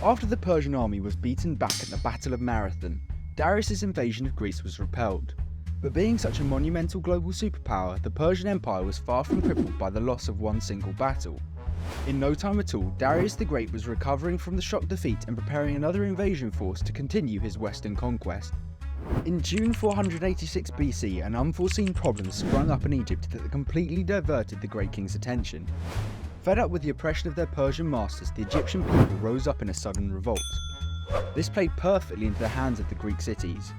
After the Persian army was beaten back at the Battle of Marathon, Darius' invasion of Greece was repelled. But being such a monumental global superpower, the Persian Empire was far from crippled by the loss of one single battle. In no time at all, Darius the Great was recovering from the shock defeat and preparing another invasion force to continue his western conquest. In June 486 BC, an unforeseen problem sprung up in Egypt that completely diverted the Great King's attention. Fed up with the oppression of their Persian masters, the Egyptian people rose up in a sudden revolt. This played perfectly into the hands of the Greek cities.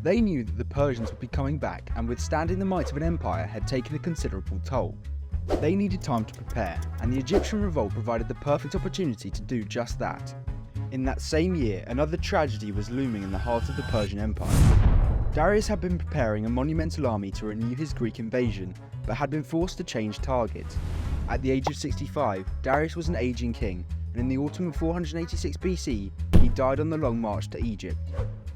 They knew that the Persians would be coming back, and withstanding the might of an empire had taken a considerable toll. They needed time to prepare, and the Egyptian revolt provided the perfect opportunity to do just that. In that same year, another tragedy was looming in the heart of the Persian Empire. Darius had been preparing a monumental army to renew his Greek invasion, but had been forced to change target. At the age of 65, Darius was an aging king, and in the autumn of 486 BC, he died on the long march to Egypt.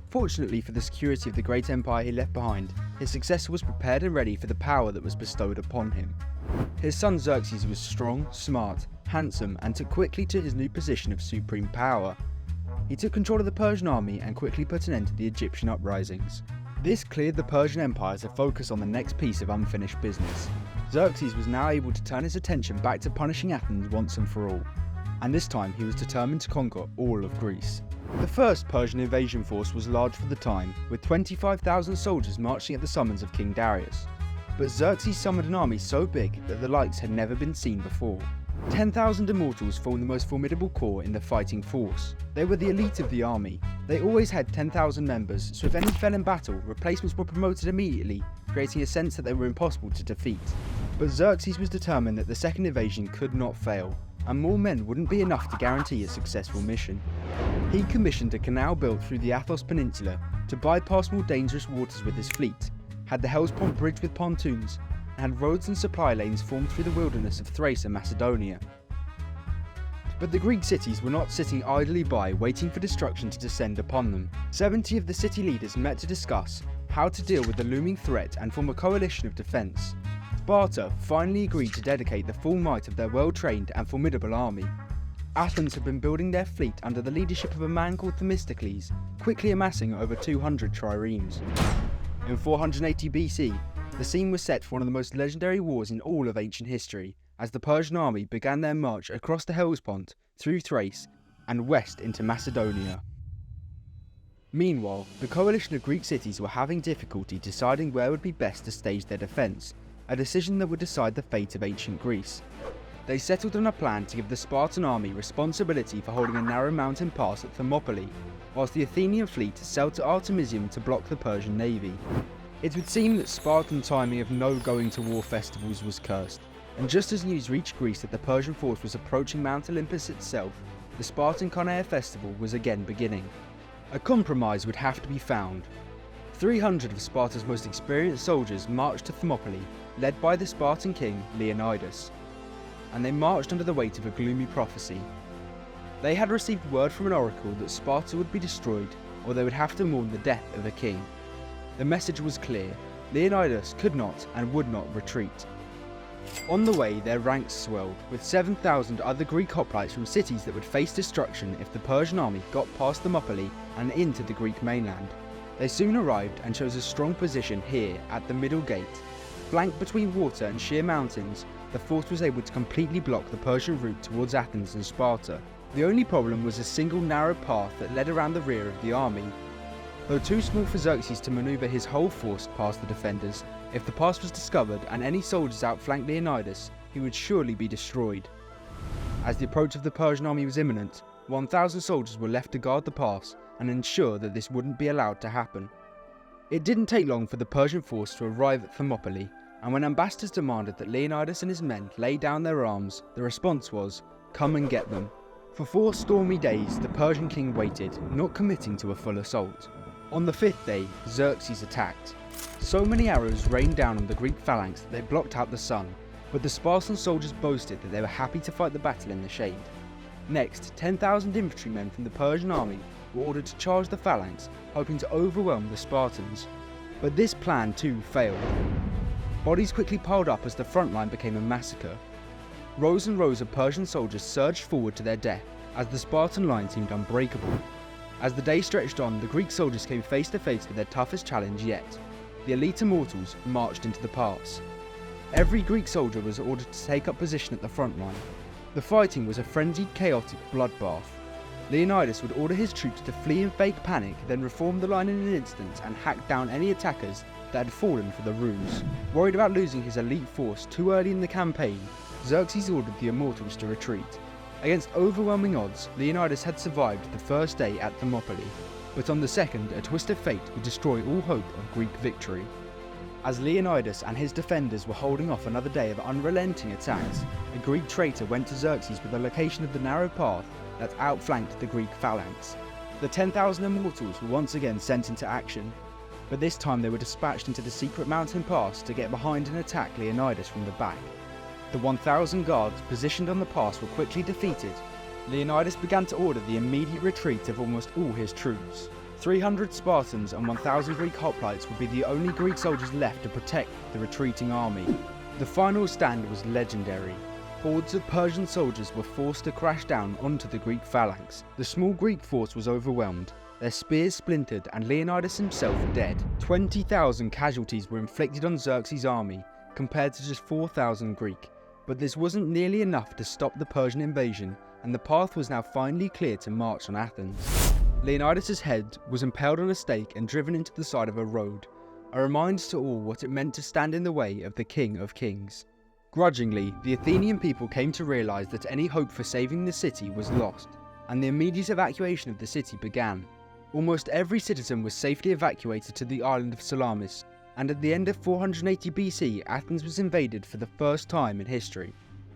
Fortunately for the security of the great empire he left behind, his successor was prepared and ready for the power that was bestowed upon him. His son Xerxes was strong, smart, handsome, and took quickly to his new position of supreme power. He took control of the Persian army and quickly put an end to the Egyptian uprisings. This cleared the Persian Empire to focus on the next piece of unfinished business. Xerxes was now able to turn his attention back to punishing Athens once and for all, and this time he was determined to conquer all of Greece. The first Persian invasion force was large for the time, with 25,000 soldiers marching at the summons of King Darius. But Xerxes summoned an army so big that the likes had never been seen before. 10,000 immortals formed the most formidable core in the fighting force. They were the elite of the army. They always had 10,000 members, so if any fell in battle, replacements were promoted immediately, creating a sense that they were impossible to defeat. But Xerxes was determined that the second invasion could not fail, and more men wouldn't be enough to guarantee a successful mission. He commissioned a canal built through the Athos Peninsula to bypass more dangerous waters with his fleet, had the Hellespont bridge with pontoons, and had roads and supply lanes formed through the wilderness of Thrace and Macedonia. But the Greek cities were not sitting idly by waiting for destruction to descend upon them. 70 of the city leaders met to discuss how to deal with the looming threat and form a coalition of defence. Sparta finally agreed to dedicate the full might of their well-trained and formidable army. Athens had been building their fleet under the leadership of a man called Themistocles, quickly amassing over 200 triremes. In 480 BC, the scene was set for one of the most legendary wars in all of ancient history, as the Persian army began their march across the Hellespont, through Thrace, and west into Macedonia. Meanwhile, the coalition of Greek cities were having difficulty deciding where would be best to stage their defence, a decision that would decide the fate of ancient Greece. They settled on a plan to give the Spartan army responsibility for holding a narrow mountain pass at Thermopylae, whilst the Athenian fleet sailed to Artemisium to block the Persian navy. It would seem that Spartan timing of no going to war festivals was cursed, and just as news reached Greece that the Persian force was approaching Mount Olympus itself, the Spartan Conair festival was again beginning. A compromise would have to be found. 300 of Sparta's most experienced soldiers marched to Thermopylae, led by the Spartan king Leonidas, and they marched under the weight of a gloomy prophecy. They had received word from an oracle that Sparta would be destroyed, or they would have to mourn the death of a king. The message was clear: Leonidas could not and would not retreat. On the way, their ranks swelled, with 7,000 other Greek hoplites from cities that would face destruction if the Persian army got past Thermopylae and into the Greek mainland. They soon arrived and chose a strong position here at the middle gate. Flanked between water and sheer mountains, the force was able to completely block the Persian route towards Athens and Sparta. The only problem was a single narrow path that led around the rear of the army. Though too small for Xerxes to manoeuvre his whole force past the defenders, if the pass was discovered and any soldiers outflanked Leonidas, he would surely be destroyed. As the approach of the Persian army was imminent, 1,000 soldiers were left to guard the pass and ensure that this wouldn't be allowed to happen. It didn't take long for the Persian force to arrive at Thermopylae, and when ambassadors demanded that Leonidas and his men lay down their arms, the response was, "Come and get them." For 4 stormy days, the Persian king waited, not committing to a full assault. On the 5th day, Xerxes attacked. So many arrows rained down on the Greek phalanx that they blocked out the sun, but the Spartan soldiers boasted that they were happy to fight the battle in the shade. Next, 10,000 infantrymen from the Persian army were ordered to charge the phalanx, hoping to overwhelm the Spartans. But this plan too failed. Bodies quickly piled up as the front line became a massacre. Rows and rows of Persian soldiers surged forward to their death, as the Spartan line seemed unbreakable. As the day stretched on, the Greek soldiers came face to face with their toughest challenge yet. The elite immortals marched into the pass. Every Greek soldier was ordered to take up position at the front line. The fighting was a frenzied, chaotic bloodbath. Leonidas would order his troops to flee in fake panic, then reform the line in an instant and hack down any attackers that had fallen for the ruse. Worried about losing his elite force too early in the campaign, Xerxes ordered the immortals to retreat. Against overwhelming odds, Leonidas had survived the first day at Thermopylae, but on the second, a twist of fate would destroy all hope of Greek victory. As Leonidas and his defenders were holding off another day of unrelenting attacks, a Greek traitor went to Xerxes with the location of the narrow path that outflanked the Greek phalanx. The 10,000 immortals were once again sent into action, but this time they were dispatched into the secret mountain pass to get behind and attack Leonidas from the back. The 1,000 guards positioned on the pass were quickly defeated. Leonidas began to order the immediate retreat of almost all his troops. 300 Spartans and 1,000 Greek hoplites would be the only Greek soldiers left to protect the retreating army. The final stand was legendary. Hordes of Persian soldiers were forced to crash down onto the Greek phalanx. The small Greek force was overwhelmed, their spears splintered and Leonidas himself dead. 20,000 casualties were inflicted on Xerxes' army, compared to just 4,000 Greek. But this wasn't nearly enough to stop the Persian invasion, and the path was now finally clear to march on Athens. Leonidas' head was impaled on a stake and driven into the side of a road, a reminder to all what it meant to stand in the way of the King of Kings. Grudgingly, the Athenian people came to realise that any hope for saving the city was lost, and the immediate evacuation of the city began. Almost every citizen was safely evacuated to the island of Salamis, and at the end of 480 BC, Athens was invaded for the first time in history.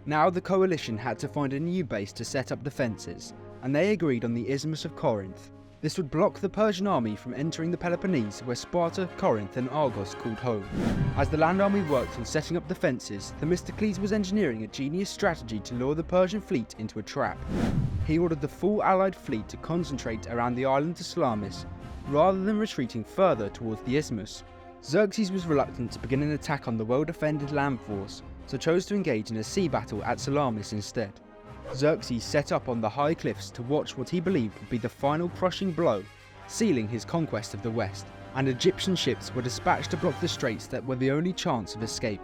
Now the coalition had to find a new base to set up defences, and they agreed on the Isthmus of Corinth. This would block the Persian army from entering the Peloponnese, where Sparta, Corinth and Argos called home. As the land army worked on setting up defences, Themistocles was engineering a genius strategy to lure the Persian fleet into a trap. He ordered the full allied fleet to concentrate around the island of Salamis, rather than retreating further towards the isthmus. Xerxes was reluctant to begin an attack on the well-defended land force, so chose to engage in a sea battle at Salamis instead. Xerxes set up on the high cliffs to watch what he believed would be the final crushing blow, sealing his conquest of the west, and Egyptian ships were dispatched to block the straits that were the only chance of escape.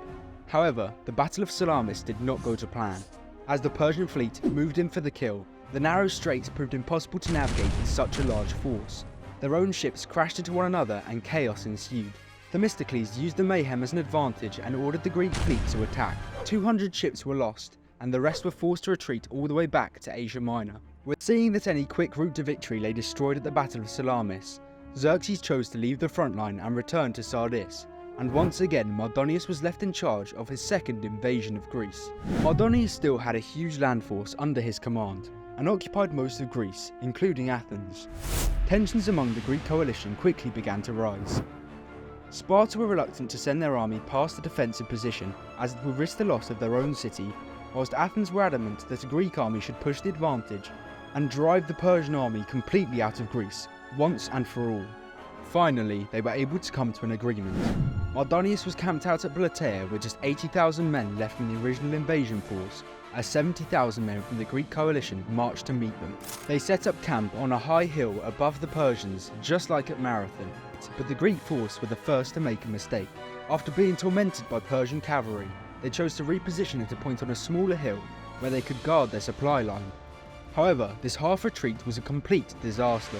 However, the Battle of Salamis did not go to plan. As the Persian fleet moved in for the kill, the narrow straits proved impossible to navigate with such a large force. Their own ships crashed into one another and chaos ensued. Themistocles used the mayhem as an advantage and ordered the Greek fleet to attack. 200 ships were lost, and the rest were forced to retreat all the way back to Asia Minor. With seeing that any quick route to victory lay destroyed at the Battle of Salamis, Xerxes chose to leave the front line and return to Sardis, and once again Mardonius was left in charge of his second invasion of Greece. Mardonius still had a huge land force under his command, and occupied most of Greece, including Athens. Tensions among the Greek coalition quickly began to rise. Sparta were reluctant to send their army past the defensive position, as it would risk the loss of their own city, whilst Athens were adamant that a Greek army should push the advantage and drive the Persian army completely out of Greece, once and for all. Finally, they were able to come to an agreement. Mardonius was camped out at Bluejay with just 80,000 men left from the original invasion force, as 70,000 men from the Greek coalition marched to meet them. They set up camp on a high hill above the Persians, just like at Marathon, but the Greek force were the first to make a mistake. After being tormented by Persian cavalry, they chose to reposition at a point on a smaller hill where they could guard their supply line. However, this half retreat was a complete disaster.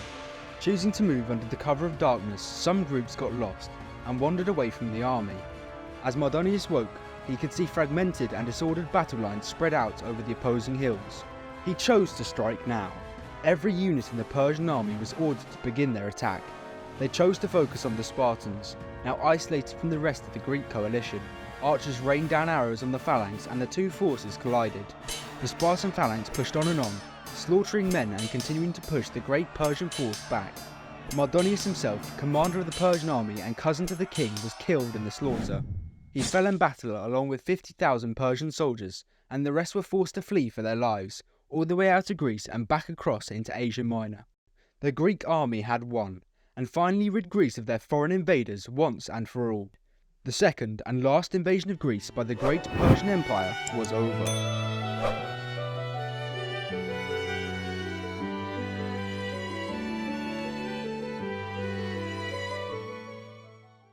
Choosing to move under the cover of darkness, some groups got lost and wandered away from the army. As Mardonius woke, he could see fragmented and disordered battle lines spread out over the opposing hills. He chose to strike now. Every unit in the Persian army was ordered to begin their attack. They chose to focus on the Spartans, now isolated from the rest of the Greek coalition. Archers rained down arrows on the phalanx and the two forces collided. The Spartan phalanx pushed on and on, slaughtering men and continuing to push the great Persian force back. Mardonius himself, commander of the Persian army and cousin to the king, was killed in the slaughter. He fell in battle along with 50,000 Persian soldiers, and the rest were forced to flee for their lives, all the way out of Greece and back across into Asia Minor. The Greek army had won, and finally rid Greece of their foreign invaders once and for all. The second and last invasion of Greece by the great Persian Empire was over.